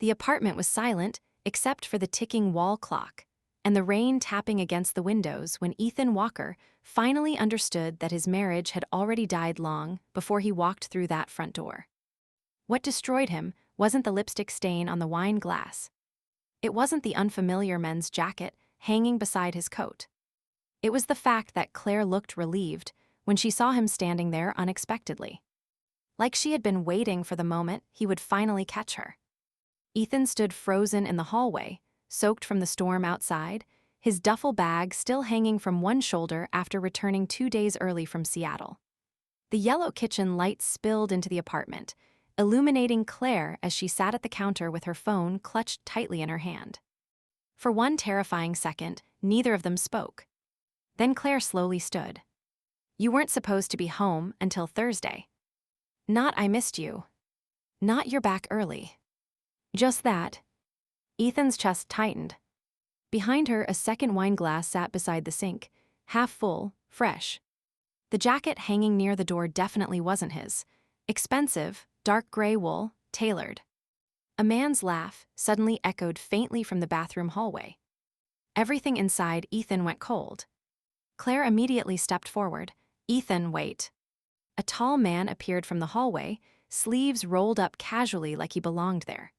The apartment was silent, except for the ticking wall clock and the rain tapping against the windows when Ethan Walker finally understood that his marriage had already died long before he walked through that front door. What destroyed him wasn't the lipstick stain on the wine glass. It wasn't the unfamiliar men's jacket hanging beside his coat. It was the fact that Claire looked relieved when she saw him standing there unexpectedly. Like she had been waiting for the moment he would finally catch her. Ethan stood frozen in the hallway, soaked from the storm outside, his duffel bag still hanging from one shoulder after returning 2 days early from Seattle. The yellow kitchen light spilled into the apartment, illuminating Claire as she sat at the counter with her phone clutched tightly in her hand. For one terrifying second, neither of them spoke. Then Claire slowly stood. "You weren't supposed to be home until Thursday." "Not I missed you." "Not you're back early." Just that. Ethan's chest tightened. Behind her, a second wine glass sat beside the sink, half full, fresh. The jacket hanging near the door definitely wasn't his. Expensive, dark gray wool, tailored. A man's laugh suddenly echoed faintly from the bathroom hallway. Everything inside Ethan went cold. Claire immediately stepped forward. "Ethan, wait." A tall man appeared from the hallway, sleeves rolled up casually like he belonged there.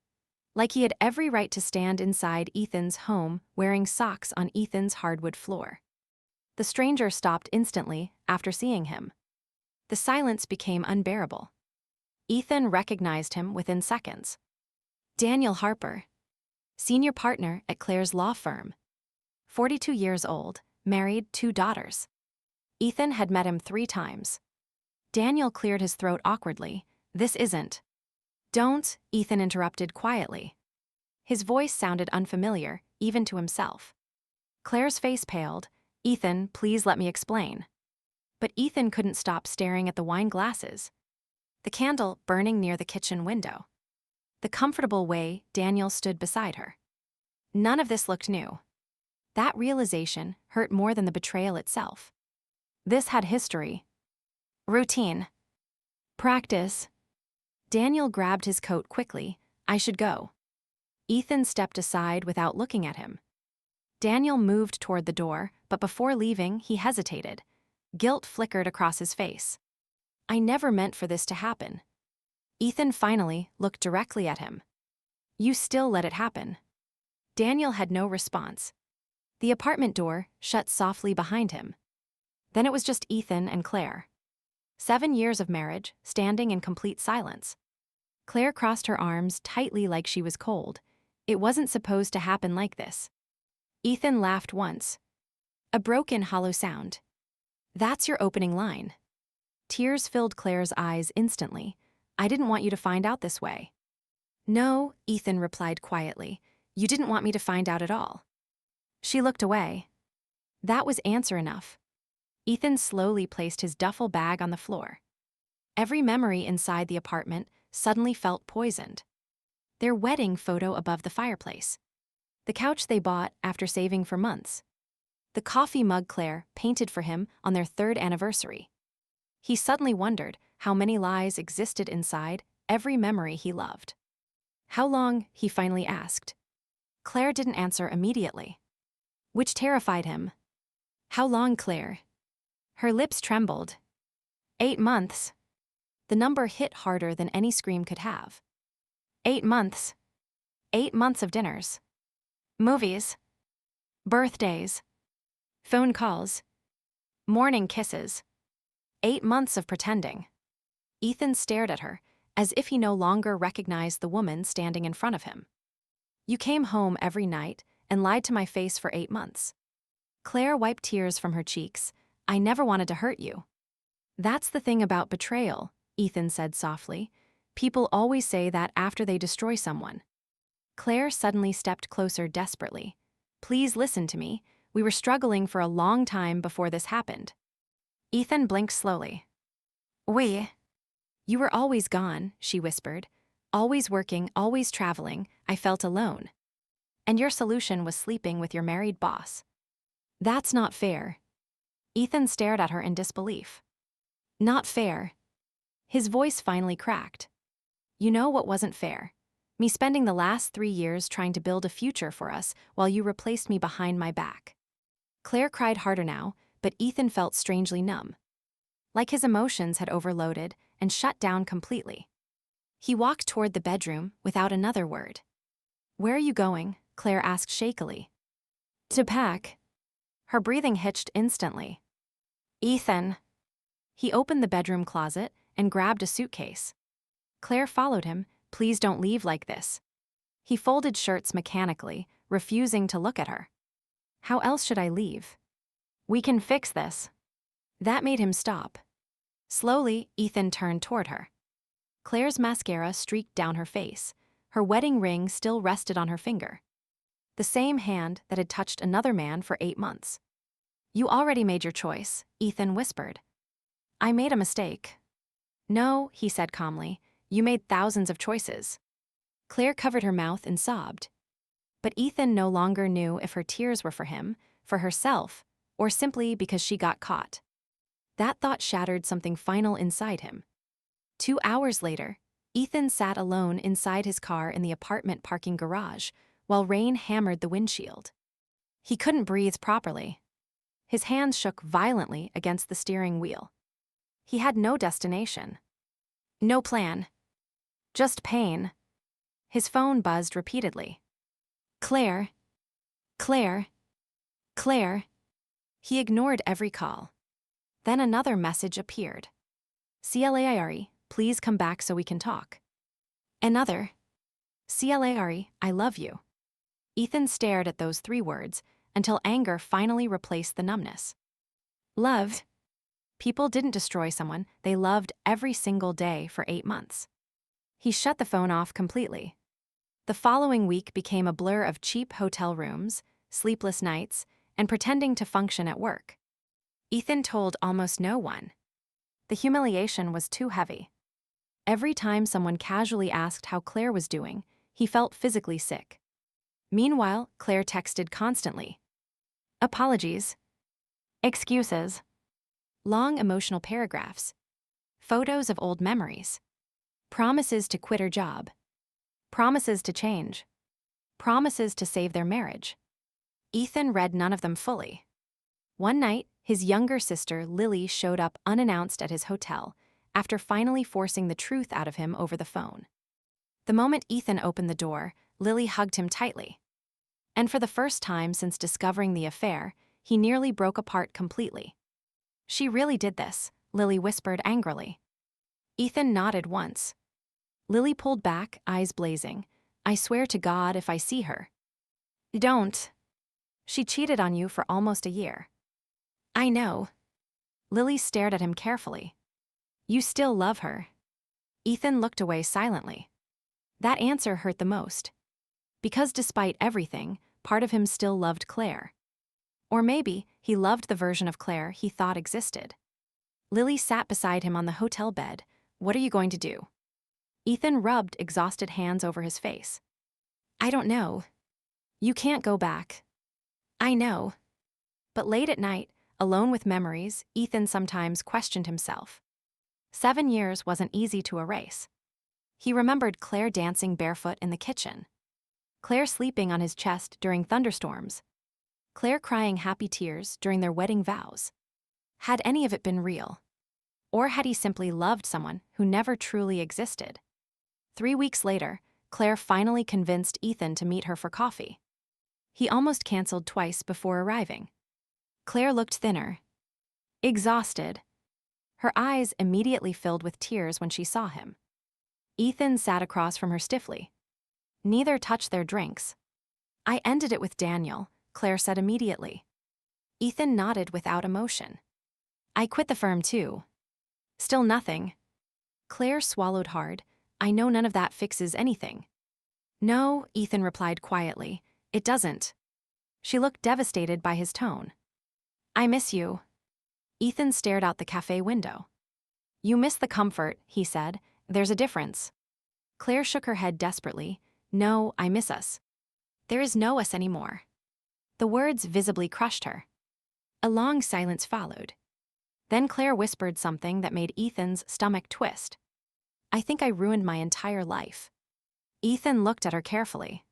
Like he had every right to stand inside Ethan's home wearing socks on Ethan's hardwood floor. The stranger stopped instantly after seeing him. The silence became unbearable. Ethan recognized him within seconds. Daniel Harper, senior partner at Claire's law firm. 42 years old, married, 2 daughters. Ethan had met him 3 times. Daniel cleared his throat awkwardly. "This isn't." "Don't," Ethan interrupted quietly. His voice sounded unfamiliar, even to himself. Claire's face paled. "Ethan, please let me explain." But Ethan couldn't stop staring at the wine glasses. The candle burning near the kitchen window. The comfortable way Daniel stood beside her. None of this looked new. That realization hurt more than the betrayal itself. This had history. Routine. Practice. Daniel grabbed his coat quickly. "I should go." Ethan stepped aside without looking at him. Daniel moved toward the door, but before leaving, he hesitated. Guilt flickered across his face. "I never meant for this to happen." Ethan finally looked directly at him. "You still let it happen." Daniel had no response. The apartment door shut softly behind him. Then it was just Ethan and Claire. 7 years of marriage, standing in complete silence. Claire crossed her arms tightly like she was cold. It wasn't supposed to happen like this. Ethan laughed once. A broken, hollow sound. "That's your opening line." Tears filled Claire's eyes instantly. "I didn't want you to find out this way." "No," Ethan replied quietly. "You didn't want me to find out at all." She looked away. That was answer enough. Ethan slowly placed his duffel bag on the floor. Every memory inside the apartment suddenly felt poisoned. Their wedding photo above the fireplace. The couch they bought after saving for months. The coffee mug Claire painted for him on their 3rd anniversary. He suddenly wondered how many lies existed inside every memory he loved. "How long?" he finally asked. Claire didn't answer immediately, which terrified him. "How long, Claire?" Her lips trembled. 8 months. The number hit harder than any scream could have. 8 months. 8 months of dinners. Movies. Birthdays. Phone calls. Morning kisses. 8 months of pretending. Ethan stared at her, as if he no longer recognized the woman standing in front of him. "You came home every night and lied to my face for 8 months." Claire wiped tears from her cheeks. "I never wanted to hurt you." "That's the thing about betrayal," Ethan said softly. "People always say that after they destroy someone." Claire suddenly stepped closer desperately. "Please listen to me. We were struggling for a long time before this happened." Ethan blinked slowly. "We?" "You were always gone," she whispered. "Always working, always traveling. I felt alone. And your solution was sleeping with your married boss." "That's not fair." Ethan stared at her in disbelief. "Not fair." His voice finally cracked. "You know what wasn't fair? Me spending the last 3 years trying to build a future for us while you replaced me behind my back. Claire cried harder now, but Ethan felt strangely numb. Like his emotions had overloaded and shut down completely. He walked toward the bedroom without another word. "Where are you going?" Claire asked shakily. "To pack." Her breathing hitched instantly. "Ethan." He opened the bedroom closet and grabbed a suitcase. Claire followed him. "Please don't leave like this." He folded shirts mechanically, refusing to look at her. "How else should I leave? We can fix this." That made him stop. Slowly, Ethan turned toward her. Claire's mascara streaked down her face. Her wedding ring still rested on her finger. The same hand that had touched another man for 8 months. "You already made your choice," Ethan whispered. "I made a mistake." "No," he said calmly. "You made thousands of choices." Claire covered her mouth and sobbed. But Ethan no longer knew if her tears were for him, for herself, or simply because she got caught. That thought shattered something final inside him. 2 hours later, Ethan sat alone inside his car in the apartment parking garage, while rain hammered the windshield. He couldn't breathe properly. His hands shook violently against the steering wheel. He had no destination. No plan. Just pain. His phone buzzed repeatedly. "Claire. Claire. Claire." He ignored every call. Then another message appeared. "Claire, please come back so we can talk." Another. "Claire, I love you." Ethan stared at those 3 words until anger finally replaced the numbness. Loved. People didn't destroy someone they loved every single day for 8 months. He shut the phone off completely. The following week became a blur of cheap hotel rooms, sleepless nights, and pretending to function at work. Ethan told almost no one. The humiliation was too heavy. Every time someone casually asked how Claire was doing, he felt physically sick. Meanwhile, Claire texted constantly. Apologies. Excuses. Long emotional paragraphs. Photos of old memories. Promises to quit her job. Promises to change. Promises to save their marriage. Ethan read none of them fully. One night, his younger sister, Lily, showed up unannounced at his hotel, after finally forcing the truth out of him over the phone. The moment Ethan opened the door, Lily hugged him tightly. And for the first time since discovering the affair, he nearly broke apart completely. "She really did this," Lily whispered angrily. Ethan nodded once. Lily pulled back, eyes blazing. "I swear to God if I see her." "Don't. She cheated on you for almost a year." "I know." Lily stared at him carefully. "You still love her." Ethan looked away silently. That answer hurt the most. Because despite everything, part of him still loved Claire. Or maybe he loved the version of Claire he thought existed. Lily sat beside him on the hotel bed. "What are you going to do?" Ethan rubbed exhausted hands over his face. "I don't know." "You can't go back." "I know." But late at night, alone with memories, Ethan sometimes questioned himself. 7 years wasn't easy to erase. He remembered Claire dancing barefoot in the kitchen. Claire sleeping on his chest during thunderstorms. Claire crying happy tears during their wedding vows. Had any of it been real? Or had he simply loved someone who never truly existed? 3 weeks later, Claire finally convinced Ethan to meet her for coffee. He almost canceled twice before arriving. Claire looked thinner. Exhausted. Her eyes immediately filled with tears when she saw him. Ethan sat across from her stiffly. Neither touched their drinks. "I ended it with Daniel," Claire said immediately. Ethan nodded without emotion. "I quit the firm too." "Still nothing." Claire swallowed hard. "I know none of that fixes anything." "No," Ethan replied quietly. "It doesn't." She looked devastated by his tone. "I miss you." Ethan stared out the cafe window. "You miss the comfort," he said. "There's a difference." Claire shook her head desperately. "No, I miss us. There is no us anymore." The words visibly crushed her. A long silence followed. Then Claire whispered something that made Ethan's stomach twist. "I think I ruined my entire life." Ethan looked at her carefully.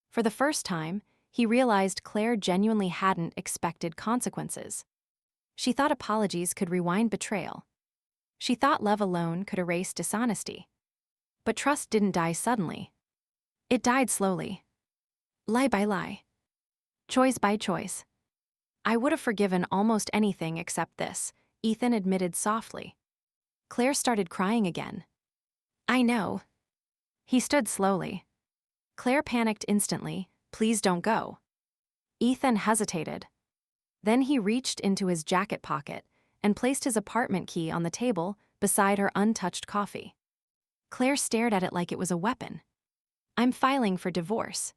For the first time, he realized Claire genuinely hadn't expected consequences. She thought apologies could rewind betrayal. She thought love alone could erase dishonesty. But trust didn't die suddenly. It died slowly. Lie by lie. Choice by choice. I would have forgiven almost anything except this, Ethan admitted softly. Claire started crying again. I know. He stood slowly. Claire panicked instantly. Please don't go. Ethan hesitated. Then he reached into his jacket pocket and placed his apartment key on the table beside her untouched coffee. Claire stared at it like it was a weapon. I'm filing for divorce.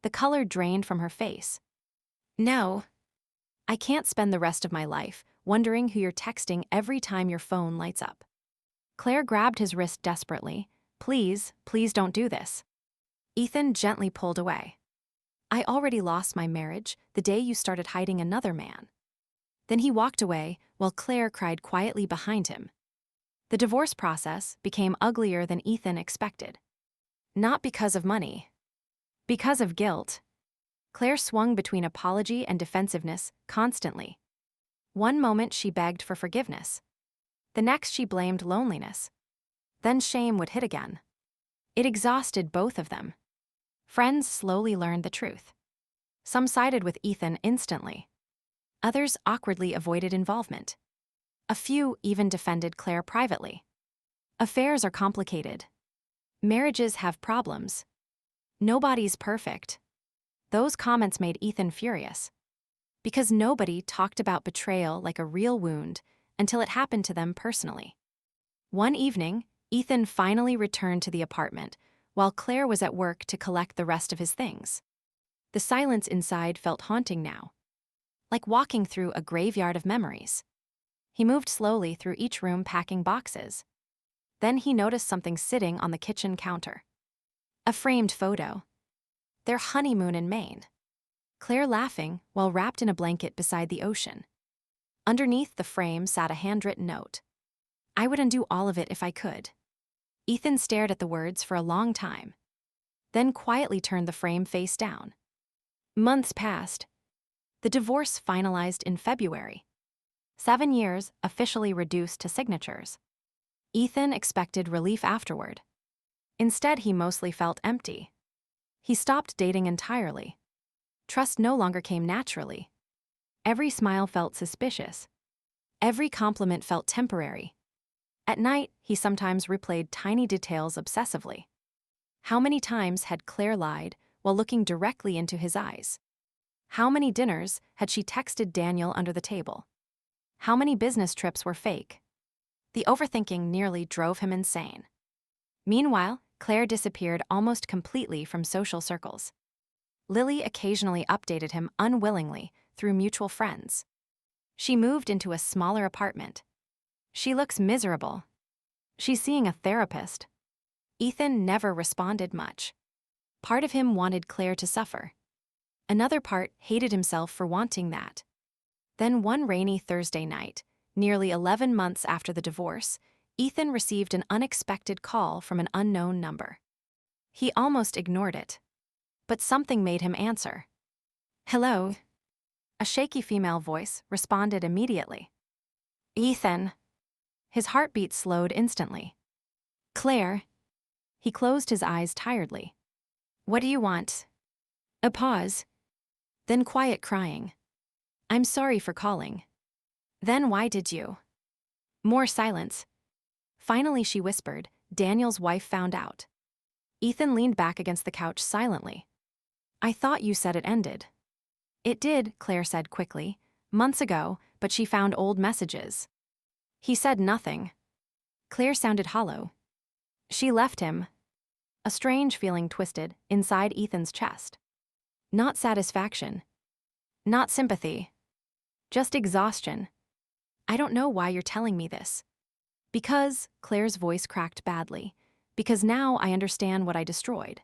The color drained from her face. No. I can't spend the rest of my life wondering who you're texting every time your phone lights up. Claire grabbed his wrist desperately. Please, please don't do this. Ethan gently pulled away. I already lost my marriage the day you started hiding another man. Then he walked away while Claire cried quietly behind him. The divorce process became uglier than Ethan expected. Not because of money. Because of guilt. Claire swung between apology and defensiveness constantly. One moment she begged for forgiveness. The next she blamed loneliness. Then shame would hit again. It exhausted both of them. Friends slowly learned the truth. Some sided with Ethan instantly. Others awkwardly avoided involvement. A few even defended Claire privately. Affairs are complicated. Marriages have problems. Nobody's perfect. Those comments made Ethan furious. Because nobody talked about betrayal like a real wound until it happened to them personally. One evening, Ethan finally returned to the apartment while Claire was at work to collect the rest of his things. The silence inside felt haunting now. Like walking through a graveyard of memories. He moved slowly through each room packing boxes. Then he noticed something sitting on the kitchen counter. A framed photo. Their honeymoon in Maine. Claire laughing while wrapped in a blanket beside the ocean. Underneath the frame sat a handwritten note. I would undo all of it if I could. Ethan stared at the words for a long time. Then quietly turned the frame face down. Months passed. The divorce finalized in February. 7 years officially reduced to signatures. Ethan expected relief afterward. Instead, he mostly felt empty. He stopped dating entirely. Trust no longer came naturally. Every smile felt suspicious. Every compliment felt temporary. At night, he sometimes replayed tiny details obsessively. How many times had Claire lied while looking directly into his eyes? How many dinners had she texted Daniel under the table? How many business trips were fake? The overthinking nearly drove him insane. Meanwhile, Claire disappeared almost completely from social circles. Lily occasionally updated him unwillingly through mutual friends. She moved into a smaller apartment. She looks miserable. She's seeing a therapist. Ethan never responded much. Part of him wanted Claire to suffer. Another part hated himself for wanting that. Then one rainy Thursday night, nearly 11 months after the divorce, Ethan received an unexpected call from an unknown number. He almost ignored it. But something made him answer. Hello. A shaky female voice responded immediately. Ethan. His heartbeat slowed instantly. Claire. He closed his eyes tiredly. What do you want? A pause. Then quiet crying. I'm sorry for calling. Then why did you? More silence. Finally she whispered, Daniel's wife found out. Ethan leaned back against the couch silently. I thought you said it ended. It did, Claire said quickly, months ago, but she found old messages. He said nothing. Claire sounded hollow. She left him. A strange feeling twisted inside Ethan's chest. Not satisfaction. Not sympathy. Just exhaustion. I don't know why you're telling me this. Because, Claire's voice cracked badly, because now I understand what I destroyed.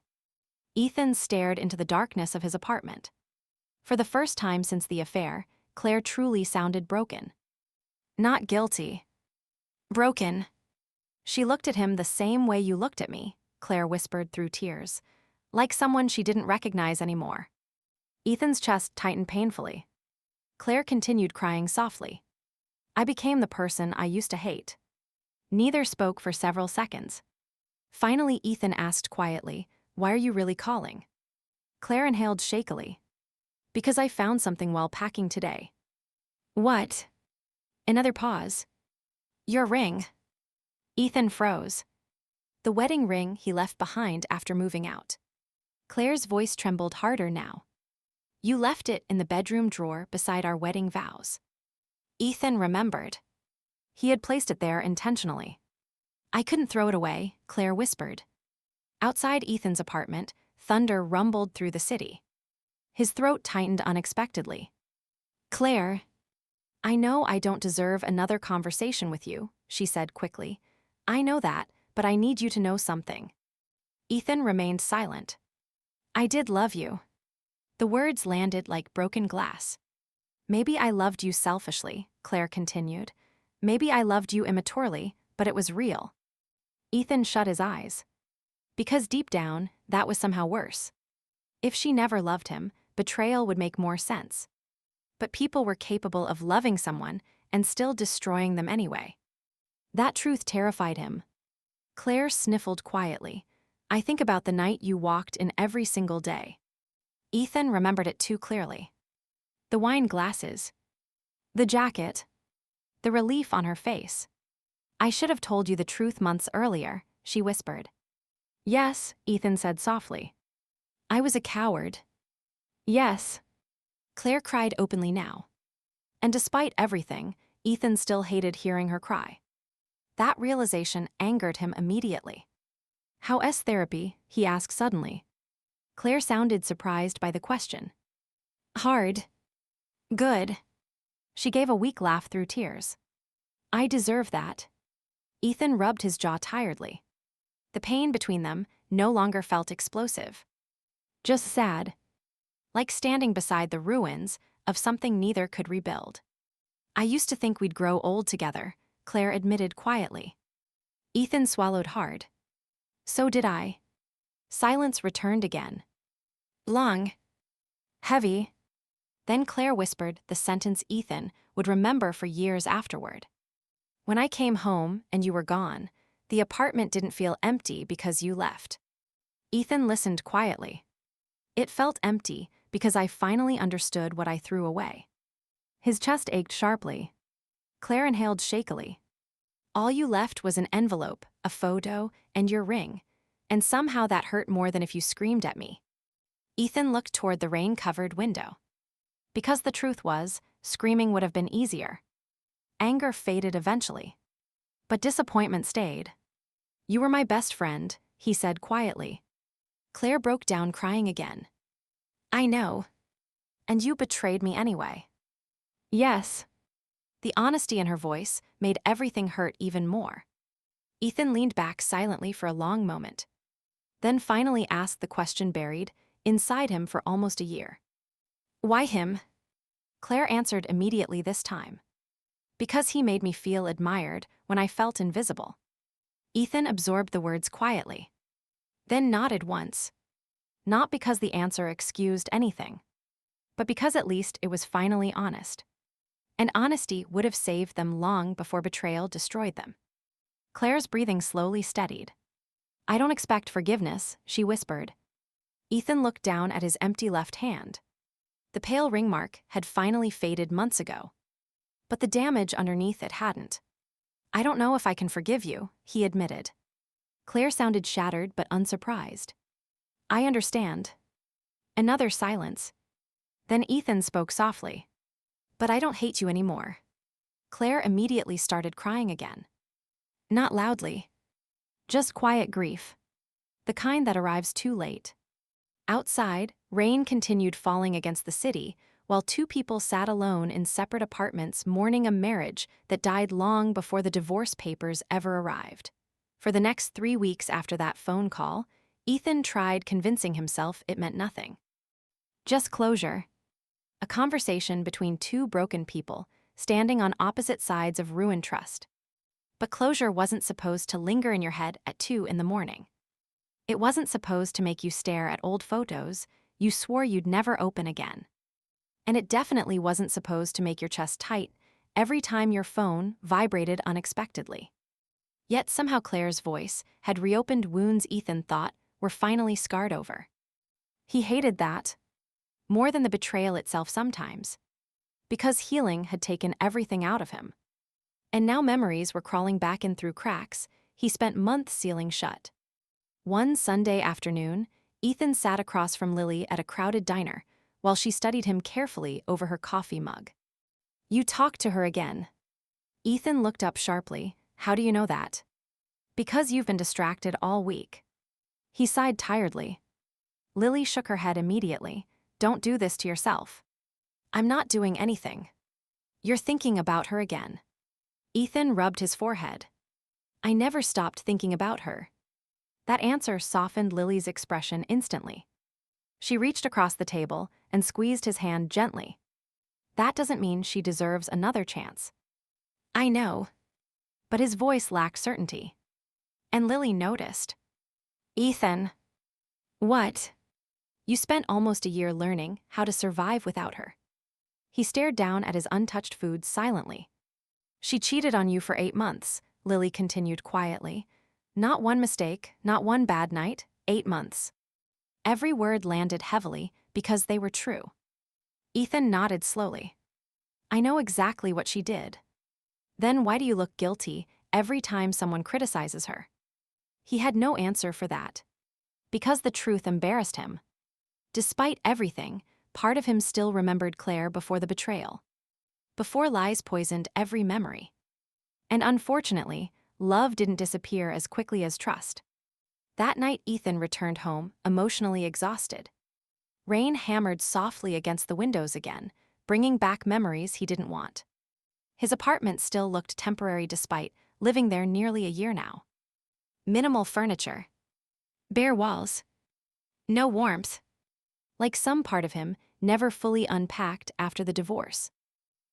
Ethan stared into the darkness of his apartment. For the first time since the affair, Claire truly sounded broken. Not guilty. Broken. She looked at him the same way you looked at me, Claire whispered through tears, like someone she didn't recognize anymore. Ethan's chest tightened painfully. Claire continued crying softly. I became the person I used to hate. Neither spoke for several seconds. Finally, Ethan asked quietly, "Why are you really calling?" Claire inhaled shakily. "Because I found something while packing today." "What?" Another pause. "Your ring." Ethan froze. The wedding ring he left behind after moving out. Claire's voice trembled harder now. "You left it in the bedroom drawer beside our wedding vows." Ethan remembered. He had placed it there intentionally. "I couldn't throw it away," Claire whispered. Outside Ethan's apartment, thunder rumbled through the city. His throat tightened unexpectedly. "Claire, I know I don't deserve another conversation with you," she said quickly. "I know that, but I need you to know something." Ethan remained silent. "I did love you." The words landed like broken glass. "Maybe I loved you selfishly," Claire continued. "Maybe I loved you immaturely, but it was real." Ethan shut his eyes. Because deep down, that was somehow worse. If she never loved him, betrayal would make more sense. But people were capable of loving someone and still destroying them anyway. That truth terrified him. Claire sniffled quietly. "I think about the night you walked in every single day." Ethan remembered it too clearly. The wine glasses. The jacket. The relief on her face. "I should have told you the truth months earlier," she whispered. "Yes," Ethan said softly. "I was a coward." "Yes." Claire cried openly now. And despite everything, Ethan still hated hearing her cry. That realization angered him immediately. "How's therapy?" he asked suddenly. Claire sounded surprised by the question. "Hard." "Good." She gave a weak laugh through tears. "I deserve that." Ethan rubbed his jaw tiredly. The pain between them no longer felt explosive. Just sad. Like standing beside the ruins of something neither could rebuild. "I used to think we'd grow old together," Claire admitted quietly. Ethan swallowed hard. "So did I." Silence returned again. Long. Heavy. Then Claire whispered the sentence Ethan would remember for years afterward. "When I came home and you were gone, the apartment didn't feel empty because you left." Ethan listened quietly. "It felt empty because I finally understood what I threw away." His chest ached sharply. Claire inhaled shakily. "All you left was an envelope, a photo, and your ring, and somehow that hurt more than if you screamed at me." Ethan looked toward the rain-covered window. Because the truth was, screaming would have been easier. Anger faded eventually. But disappointment stayed. "You were my best friend," he said quietly. Claire broke down crying again. "I know. And you betrayed me anyway." "Yes." The honesty in her voice made everything hurt even more. Ethan leaned back silently for a long moment, then finally asked the question buried inside him for almost a year. "Why him?" Claire answered immediately this time. "Because he made me feel admired when I felt invisible." Ethan absorbed the words quietly, then nodded once. Not because the answer excused anything, but because at least it was finally honest. And honesty would have saved them long before betrayal destroyed them. Claire's breathing slowly steadied. "I don't expect forgiveness," she whispered. Ethan looked down at his empty left hand. The pale ring mark had finally faded months ago. But the damage underneath it hadn't. "I don't know if I can forgive you," he admitted. Claire sounded shattered but unsurprised. "I understand." Another silence. Then Ethan spoke softly. "But I don't hate you anymore." Claire immediately started crying again. Not loudly. Just quiet grief. The kind that arrives too late. Outside, rain continued falling against the city, while two people sat alone in separate apartments mourning a marriage that died long before the divorce papers ever arrived. For the next 3 weeks after that phone call, Ethan tried convincing himself it meant nothing. Just closure. A conversation between two broken people, standing on opposite sides of ruined trust. But closure wasn't supposed to linger in your head at 2 in the morning. It wasn't supposed to make you stare at old photos you swore you'd never open again. And it definitely wasn't supposed to make your chest tight every time your phone vibrated unexpectedly. Yet somehow Claire's voice had reopened wounds Ethan thought were finally scarred over. He hated that more than the betrayal itself sometimes, because healing had taken everything out of him. And now memories were crawling back in through cracks he spent months sealing shut. One Sunday afternoon, Ethan sat across from Lily at a crowded diner while she studied him carefully over her coffee mug. "You talked to her again." Ethan looked up sharply. "How do you know that?" "Because you've been distracted all week." He sighed tiredly. Lily shook her head immediately. "Don't do this to yourself." "I'm not doing anything." "You're thinking about her again." Ethan rubbed his forehead. "I never stopped thinking about her." That answer softened Lily's expression instantly. She reached across the table and squeezed his hand gently. "That doesn't mean she deserves another chance." "I know." But his voice lacked certainty. And Lily noticed. "Ethan." "What?" "You spent almost a year learning how to survive without her." He stared down at his untouched food silently. "She cheated on you for 8 months," Lily continued quietly. "Not one mistake, not one bad night, 8 months." Every word landed heavily because they were true. Ethan nodded slowly. "I know exactly what she did." "Then why do you look guilty every time someone criticizes her?" He had no answer for that. Because the truth embarrassed him. Despite everything, part of him still remembered Claire before the betrayal. Before lies poisoned every memory. And unfortunately, love didn't disappear as quickly as trust. That night Ethan returned home, emotionally exhausted. Rain hammered softly against the windows again, bringing back memories he didn't want. His apartment still looked temporary despite living there nearly a year now. Minimal furniture. Bare walls. No warmth. Like some part of him never fully unpacked after the divorce.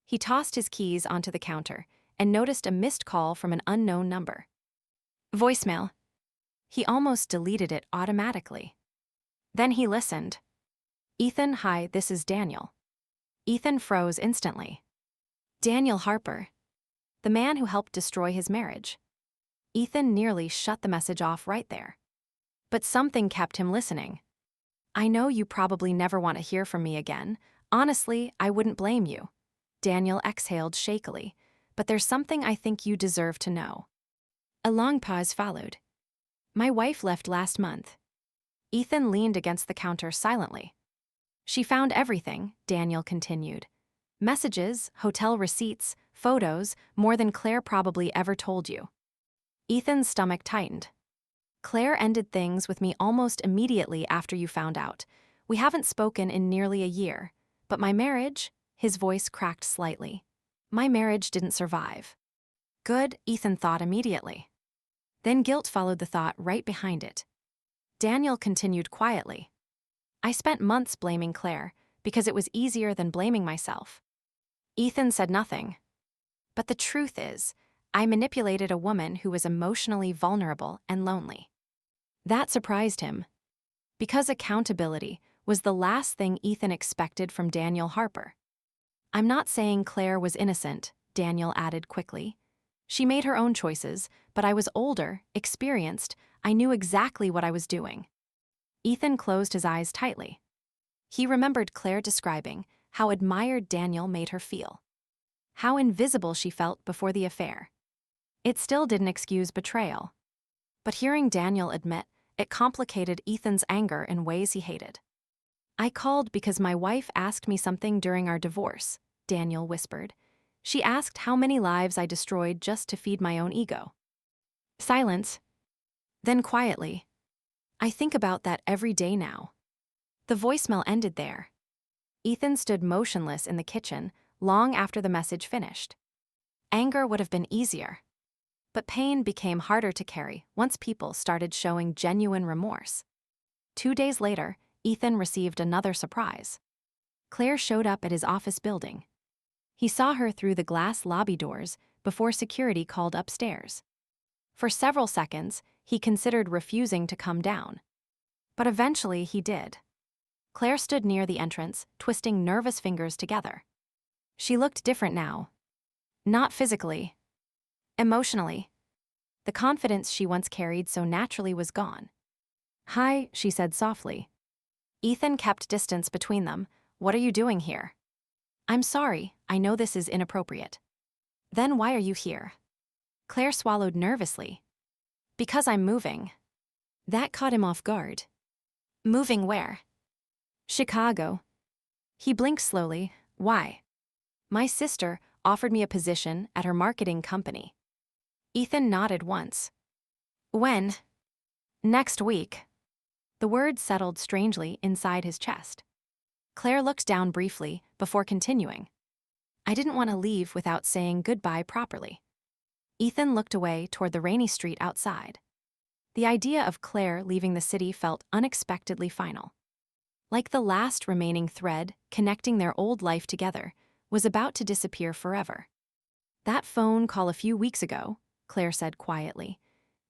He tossed his keys onto the counter and noticed a missed call from an unknown number. Voicemail. He almost deleted it automatically. Then he listened. "Ethan, hi, this is Daniel." Ethan froze instantly. Daniel Harper. The man who helped destroy his marriage. Ethan nearly shut the message off right there. But something kept him listening. "I know you probably never want to hear from me again. Honestly, I wouldn't blame you." Daniel exhaled shakily. "But there's something I think you deserve to know." A long pause followed. "My wife left last month." Ethan leaned against the counter silently. "She found everything," Daniel continued. "Messages, hotel receipts, photos, more than Claire probably ever told you." Ethan's stomach tightened. "Claire ended things with me almost immediately after you found out. We haven't spoken in nearly a year. But my marriage," his voice cracked slightly. "My marriage didn't survive." Good, Ethan thought immediately. Then guilt followed the thought right behind it. Daniel continued quietly. "I spent months blaming Claire because it was easier than blaming myself." Ethan said nothing. "But the truth is, I manipulated a woman who was emotionally vulnerable and lonely." That surprised him. Because accountability was the last thing Ethan expected from Daniel Harper. "I'm not saying Claire was innocent," Daniel added quickly. "She made her own choices, but I was older, experienced, I knew exactly what I was doing." Ethan closed his eyes tightly. He remembered Claire describing how admired Daniel made her feel. How invisible she felt before the affair. It still didn't excuse betrayal. But hearing Daniel admit, it complicated Ethan's anger in ways he hated. "I called because my wife asked me something during our divorce," Daniel whispered. "She asked how many lives I destroyed just to feed my own ego." Silence. Then quietly. "I think about that every day now." The voicemail ended there. Ethan stood motionless in the kitchen long after the message finished. Anger would have been easier. But pain became harder to carry once people started showing genuine remorse. 2 days later, Ethan received another surprise. Claire showed up at his office building. He saw her through the glass lobby doors before security called upstairs. For several seconds, he considered refusing to come down. But eventually he did. Claire stood near the entrance, twisting nervous fingers together. She looked different now. Not physically. Emotionally. The confidence she once carried so naturally was gone. "Hi," she said softly. Ethan kept distance between them. "What are you doing here?" "I'm sorry, I know this is inappropriate." "Then why are you here?" Claire swallowed nervously. "Because I'm moving." That caught him off guard. "Moving where?" "Chicago." He blinked slowly. "Why?" "My sister offered me a position at her marketing company." Ethan nodded once. "When?" "Next week." The words settled strangely inside his chest. Claire looked down briefly before continuing. "I didn't want to leave without saying goodbye properly." Ethan looked away toward the rainy street outside. The idea of Claire leaving the city felt unexpectedly final. Like the last remaining thread connecting their old life together was about to disappear forever. "That phone call a few weeks ago," Claire said quietly,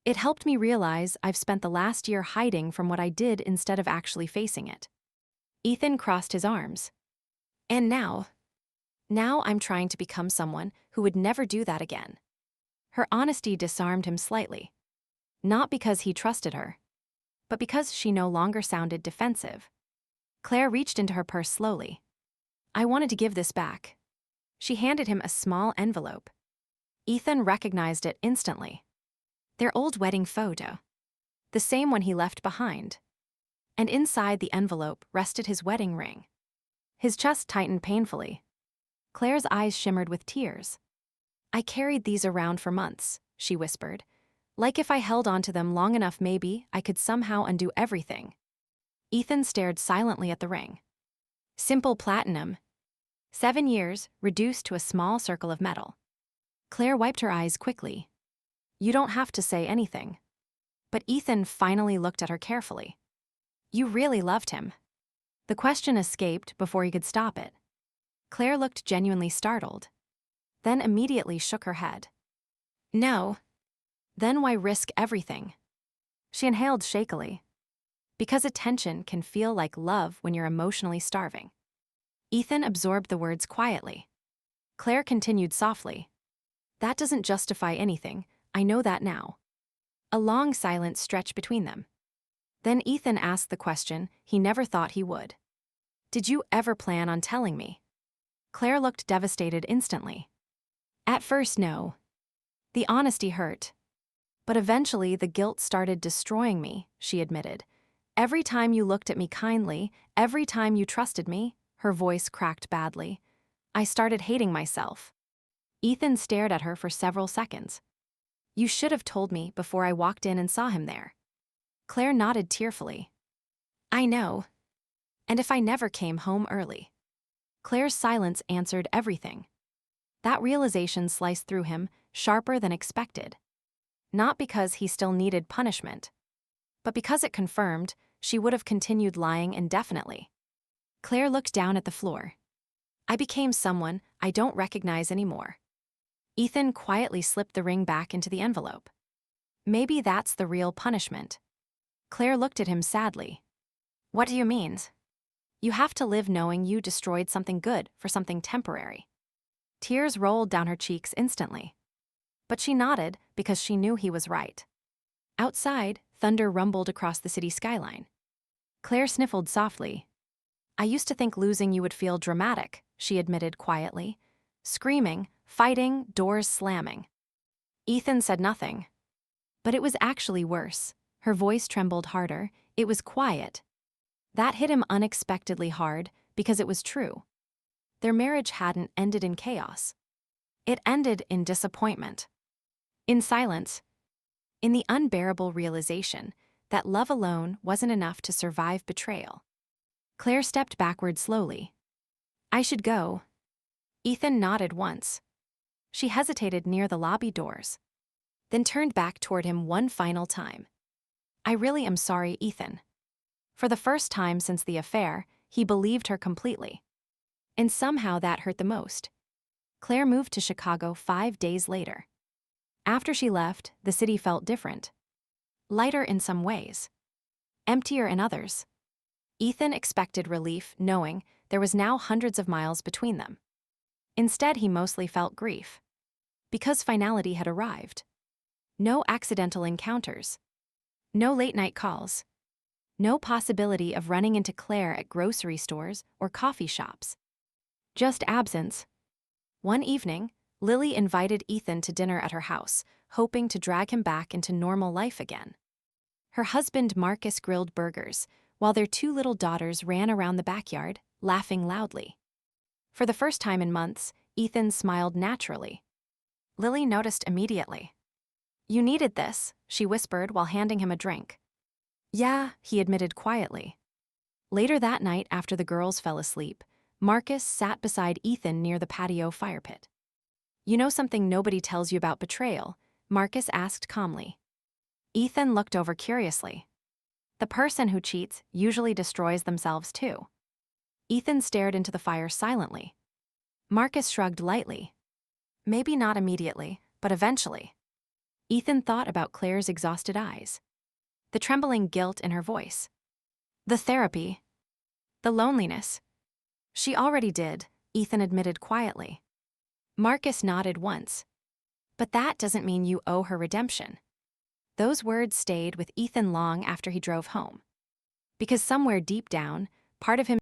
"it helped me realize I've spent the last year hiding from what I did instead of actually facing it." Ethan crossed his arms. "And now I'm trying to become someone who would never do that again." Her honesty disarmed him slightly. Not because he trusted her, but because she no longer sounded defensive. Claire reached into her purse slowly. "I wanted to give this back." She handed him a small envelope. Ethan recognized it instantly. Their old wedding photo. The same one he left behind. And inside the envelope rested his wedding ring. His chest tightened painfully. Claire's eyes shimmered with tears. "I carried these around for months," she whispered. "Like if I held onto them long enough maybe I could somehow undo everything." Ethan stared silently at the ring. Simple platinum. 7 years, reduced to a small circle of metal. Claire wiped her eyes quickly. "You don't have to say anything." But Ethan finally looked at her carefully. "You really loved him." The question escaped before he could stop it. Claire looked genuinely startled, then immediately shook her head. "No." "Then why risk everything?" She inhaled shakily. "Because attention can feel like love when you're emotionally starving." Ethan absorbed the words quietly. Claire continued softly. "That doesn't justify anything, I know that now." A long silence stretched between them. Then Ethan asked the question he never thought he would. "Did you ever plan on telling me?" Claire looked devastated instantly. "At first, no." The honesty hurt. "But eventually the guilt started destroying me," she admitted. "Every time you looked at me kindly, every time you trusted me," her voice cracked badly, "I started hating myself." Ethan stared at her for several seconds. "You should have told me before I walked in and saw him there." Claire nodded tearfully. "I know. And if I never came home early." Claire's silence answered everything. That realization sliced through him, sharper than expected. Not because he still needed punishment, but because it confirmed she would have continued lying indefinitely. Claire looked down at the floor. "I became someone I don't recognize anymore." Ethan quietly slipped the ring back into the envelope. "Maybe that's the real punishment." Claire looked at him sadly. "What do you mean?" "You have to live knowing you destroyed something good for something temporary." Tears rolled down her cheeks instantly. But she nodded because she knew he was right. Outside, thunder rumbled across the city skyline. Claire sniffled softly. "I used to think losing you would feel dramatic," she admitted quietly. "Screaming, fighting, doors slamming." Ethan said nothing. But it was actually worse. Her voice trembled harder. It was quiet. That hit him unexpectedly hard because it was true. Their marriage hadn't ended in chaos. It ended in disappointment. In silence. In the unbearable realization that love alone wasn't enough to survive betrayal. Claire stepped backward slowly. "I should go." Ethan nodded once. She hesitated near the lobby doors, then turned back toward him one final time. "I really am sorry, Ethan." For the first time since the affair, he believed her completely. And somehow that hurt the most. Claire moved to Chicago 5 days later. After she left, the city felt different. lighter in some ways, emptier in others. Ethan expected relief, knowing there was now hundreds of miles between them. Instead, he mostly felt grief. Because finality had arrived. No accidental encounters. No late-night calls. No possibility of running into Claire at grocery stores or coffee shops. Just absence. One evening, Lily invited Ethan to dinner at her house, hoping to drag him back into normal life again. Her husband Marcus grilled burgers, while their two little daughters ran around the backyard, laughing loudly. For the first time in months, Ethan smiled naturally. Lily noticed immediately. "You needed this," she whispered while handing him a drink. "Yeah," he admitted quietly. Later that night, after the girls fell asleep, Marcus sat beside Ethan near the patio fire pit. "You know something nobody tells you about betrayal?" Marcus asked calmly. Ethan looked over curiously. "The person who cheats usually destroys themselves too." Ethan stared into the fire silently. Marcus shrugged lightly. "Maybe not immediately, but eventually." Ethan thought about Claire's exhausted eyes, the trembling guilt in her voice, the therapy, the loneliness. "She already did," Ethan admitted quietly. Marcus nodded once. "But that doesn't mean you owe her redemption." Those words stayed with Ethan long after he drove home. Because somewhere deep down, part of him